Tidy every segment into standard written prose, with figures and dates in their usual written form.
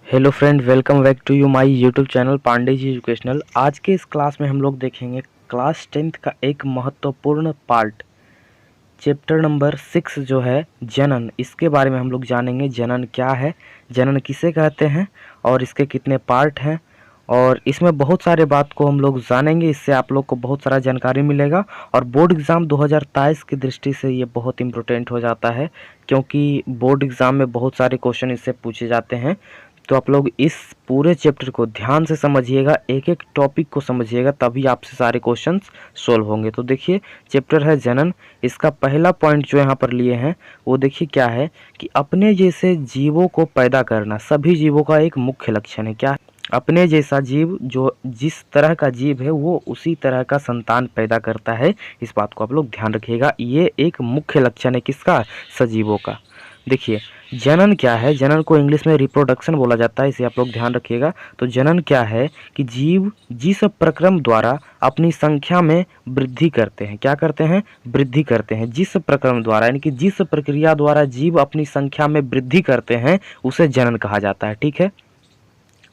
Hello friend, welcome back to you my YouTube channel Pandey ji educational. आज के इस class में हम लोग देखेंगे क्लास 10th का एक महत्वपूर्ण पार्ट, चैप्टर नंबर 6 जो है जनन। इसके बारे में हम लोग जानेंगे जनन क्या है, जनन किसे कहते हैं और इसके कितने पार्ट हैं। और इसमें बहुत सारे बात को हम लोग जानेंगे, इससे आप लोग को बहुत सारा जानकारी मिलेगा। और बोर्ड एग्ज़ाम 2023 की दृष्टि से ये बहुत इम्पोर्टेंट हो जाता है, क्योंकि बोर्ड एग्ज़ाम में बहुत सारे क्वेश्चन इससे पूछे जाते हैं। तो आप लोग इस पूरे चैप्टर को ध्यान से समझिएगा, एक एक टॉपिक को समझिएगा, तभी आपसे सारे क्वेश्चंस सोल्व होंगे। तो देखिए, चैप्टर है जनन। इसका पहला पॉइंट जो यहाँ पर लिए हैं वो देखिए क्या है कि अपने जैसे जीवों को पैदा करना सभी जीवों का एक मुख्य लक्षण है। क्या? अपने जैसा जीव, जो जिस तरह का जीव है वो उसी तरह का संतान पैदा करता है। इस बात को आप लोग ध्यान रखिएगा, ये एक मुख्य लक्षण है किसका? सजीवों का। देखिए, जनन क्या है? जनन को इंग्लिश में रिप्रोडक्शन बोला जाता है, इसे आप लोग ध्यान रखिएगा। तो जनन क्या है कि जीव जिस प्रक्रम द्वारा अपनी संख्या में वृद्धि करते हैं। क्या करते हैं? वृद्धि करते हैं। जिस प्रक्रम द्वारा, यानी कि जिस प्रक्रिया द्वारा जीव अपनी संख्या में वृद्धि करते हैं उसे जनन कहा जाता है। ठीक है।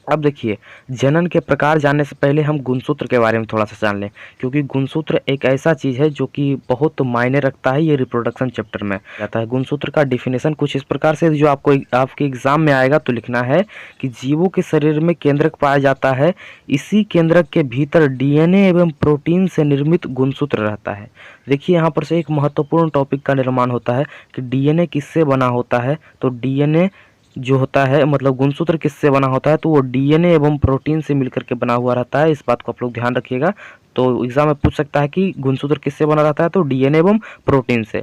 अब देखिए, जनन के प्रकार जानने से पहले हम गुणसूत्र के बारे में थोड़ा सा जान लें, क्योंकि गुणसूत्र एक ऐसा चीज़ है जो कि बहुत मायने रखता है। ये रिप्रोडक्शन चैप्टर में आता है। गुणसूत्र का डिफिनेशन कुछ इस प्रकार से, जो आपको आपके एग्जाम में आएगा तो लिखना है कि जीवों के शरीर में केंद्रक पाया जाता है, इसी केंद्रक के भीतर डीएनए एवं प्रोटीन से निर्मित गुणसूत्र रहता है। देखिए, यहाँ पर से एक महत्वपूर्ण टॉपिक का निर्माण होता है कि डीएनए किससे बना होता है। तो डीएनए जो होता है, मतलब गुणसूत्र किससे बना होता है, तो वो डीएनए एवं प्रोटीन से मिलकर के बना हुआ रहता है। इस बात को आप लोग ध्यान रखिएगा। तो एग्जाम में पूछ सकता है कि गुणसूत्र किससे बना रहता है, तो डीएनए एवं प्रोटीन से,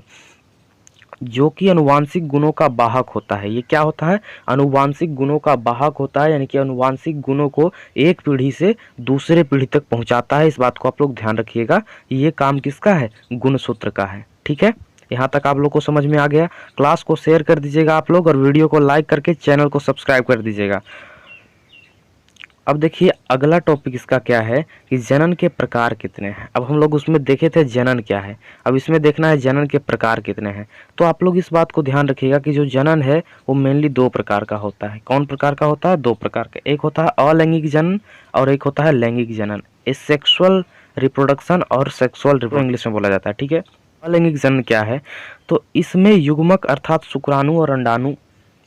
जो कि अनुवांशिक गुणों का वाहक होता है। ये क्या होता है? अनुवांशिक गुणों का वाहक होता है, यानी कि अनुवांशिक गुणों को एक पीढ़ी से दूसरे पीढ़ी तक पहुंचाता है। इस बात को आप लोग ध्यान रखिएगा। ये काम किसका है? गुणसूत्र का है। ठीक है, यहाँ तक आप लोग को समझ में आ गया। क्लास को शेयर कर दीजिएगा आप लोग, और वीडियो को लाइक करके चैनल को सब्सक्राइब कर दीजिएगा। अब देखिए, अगला टॉपिक इसका क्या है कि जनन के प्रकार कितने हैं। अब हम लोग उसमें देखे थे जनन क्या है, अब इसमें देखना है जनन के प्रकार कितने हैं। तो आप लोग इस बात को ध्यान रखिएगा कि जो जनन है वो मेनली दो प्रकार का होता है। कौन प्रकार का होता है? दो प्रकार का। एक होता है अलैंगिक जनन और एक होता है लैंगिक जनन। ये सेक्सुअल रिप्रोडक्शन और सेक्सुअल रिप्रोडक्शन इंग्लिश में बोला जाता है। ठीक है। अलैंगिक जनन क्या है? तो इसमें युग्मक अर्थात शुक्राणु और अंडाणु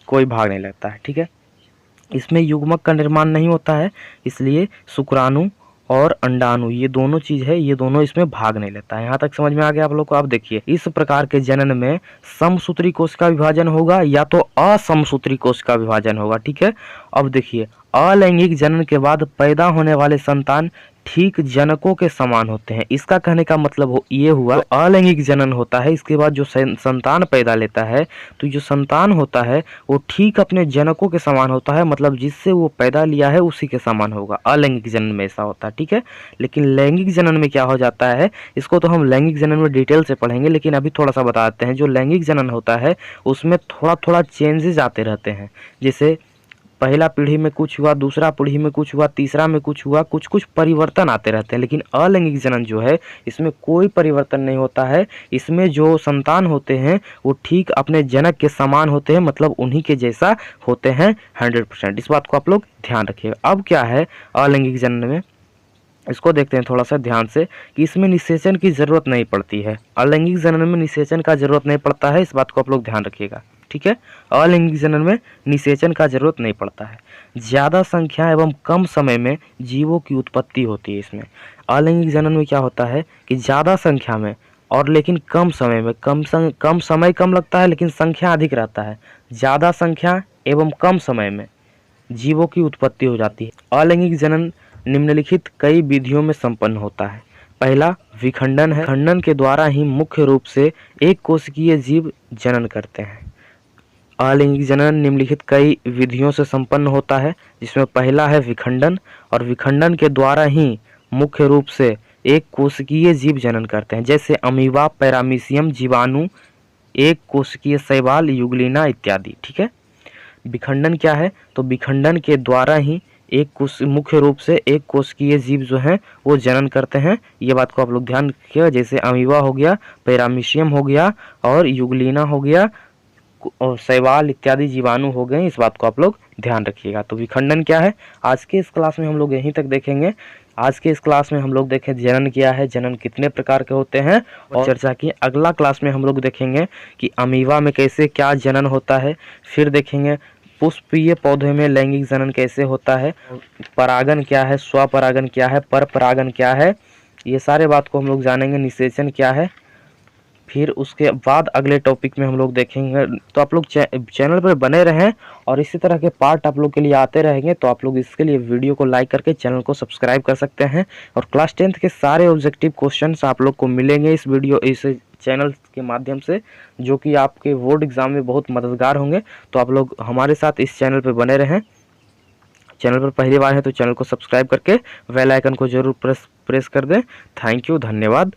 कोई भाग नहीं लगता है। ठीक है, इसमें युग्मक का निर्माण नहीं होता है, इसलिए शुक्राणु और अंडाणु ये दोनों चीज है, ये दोनों इसमें भाग नहीं लेता है। यहाँ तक समझ में आ गया आप लोग को? अब देखिए, इस प्रकार के जनन में समसूत्री कोश का विभाजन होगा या तो असमसूत्री कोश का विभाजन होगा। ठीक है। अब देखिए, अलैंगिक जनन के बाद पैदा होने वाले संतान ठीक जनकों के समान होते हैं। इसका कहने का मतलब ये हुआ, तो अलैंगिक जनन होता है, इसके बाद जो संतान पैदा लेता है, तो जो संतान होता है वो ठीक अपने जनकों के समान होता है, मतलब जिससे वो पैदा लिया है उसी के समान होगा। अलैंगिक जनन में ऐसा होता है। ठीक है। लेकिन लैंगिक जनन में क्या हो जाता है, इसको तो हम लैंगिक जनन में डिटेल से पढ़ेंगे, लेकिन अभी थोड़ा सा बता देते हैं। जो लैंगिक जनन होता है उसमें थोड़ा थोड़ा चेंजेस आते रहते हैं। जैसे पहला पीढ़ी में कुछ हुआ, दूसरा पीढ़ी में कुछ हुआ, तीसरा में कुछ हुआ, कुछ कुछ परिवर्तन आते रहते हैं। लेकिन अलैंगिक जनन जो है इसमें कोई परिवर्तन नहीं होता है। इसमें जो संतान होते हैं वो ठीक अपने जनक के समान होते हैं, मतलब उन्हीं के जैसा होते हैं 100%। इस बात को आप लोग ध्यान रखिएगा। अब क्या है अलैंगिक जनन में, इसको देखते हैं थोड़ा सा ध्यान से, कि इसमें निषेचन की जरूरत नहीं पड़ती है। अलैंगिक जनन में निषेचन का जरूरत नहीं पड़ता है, इस बात को आप लोग ध्यान रखिएगा। ठीक है। अलैंगिक जनन में निषेचन का जरूरत नहीं पड़ता है। ज्यादा संख्या एवं कम समय में जीवों की उत्पत्ति होती है इसमें। अलैंगिक जनन में क्या होता है कि ज्यादा संख्या में और लेकिन कम समय में, कम समय कम लगता है लेकिन संख्या अधिक रहता है। ज्यादा संख्या एवं कम समय में जीवों की उत्पत्ति हो जाती है। अलैंगिक जनन निम्नलिखित कई विधियों में संपन्न होता है। पहला विखंडन है। खंडन के द्वारा ही मुख्य रूप से एक कोशिकीय जीव जनन करते हैं। अलैंगिक जनन निम्नलिखित कई विधियों से संपन्न होता है, जिसमें पहला है विखंडन, और विखंडन के द्वारा ही मुख्य रूप से एक कोशिकीय जीव जनन करते हैं, जैसे अमीबा, पैरामीशियम, जीवाणु, एक कोशिकीय शैवाल, युगलिना इत्यादि। ठीक है। विखंडन क्या है? तो विखंडन के द्वारा ही मुख्य रूप से एक कोशिकीय जीव जो हैं वो जनन करते हैं। ये बात को आप लोग ध्यान रखिएगा। जैसे अमीबा हो गया, पैरामीशियम हो गया और युगलिना हो गया, और शैवाल इत्यादि जीवाणु हो गए, इस बात को आप लोग ध्यान रखिएगा। तो विखंडन क्या है, आज के इस क्लास में हम लोग यहीं तक देखेंगे। आज के इस क्लास में हम लोग देखें जनन क्या है, जनन कितने प्रकार के होते हैं और चर्चा की। अगला क्लास में हम लोग देखेंगे कि अमीबा में कैसे क्या जनन होता है। फिर देखेंगे पुष्पीय पौधे में लैंगिक जनन कैसे होता है, परागन क्या है, स्वपरागन क्या है, पर परागन क्या है, ये सारे बात को हम लोग जानेंगे। निषेचन क्या है, फिर उसके बाद अगले टॉपिक में हम लोग देखेंगे। तो आप लोग चैनल पर बने रहें और इसी तरह के पार्ट आप लोग के लिए आते रहेंगे। तो आप लोग इसके लिए वीडियो को लाइक करके चैनल को सब्सक्राइब कर सकते हैं और क्लास 10th के सारे ऑब्जेक्टिव क्वेश्चंस आप लोग को मिलेंगे इस चैनल के माध्यम से, जो कि आपके बोर्ड एग्जाम में बहुत मददगार होंगे। तो आप लोग हमारे साथ इस चैनल पर बने रहें। चैनल पर पहली बार है तो चैनल को सब्सक्राइब करके बेल आइकन को जरूर प्रेस कर दें। थैंक यू, धन्यवाद।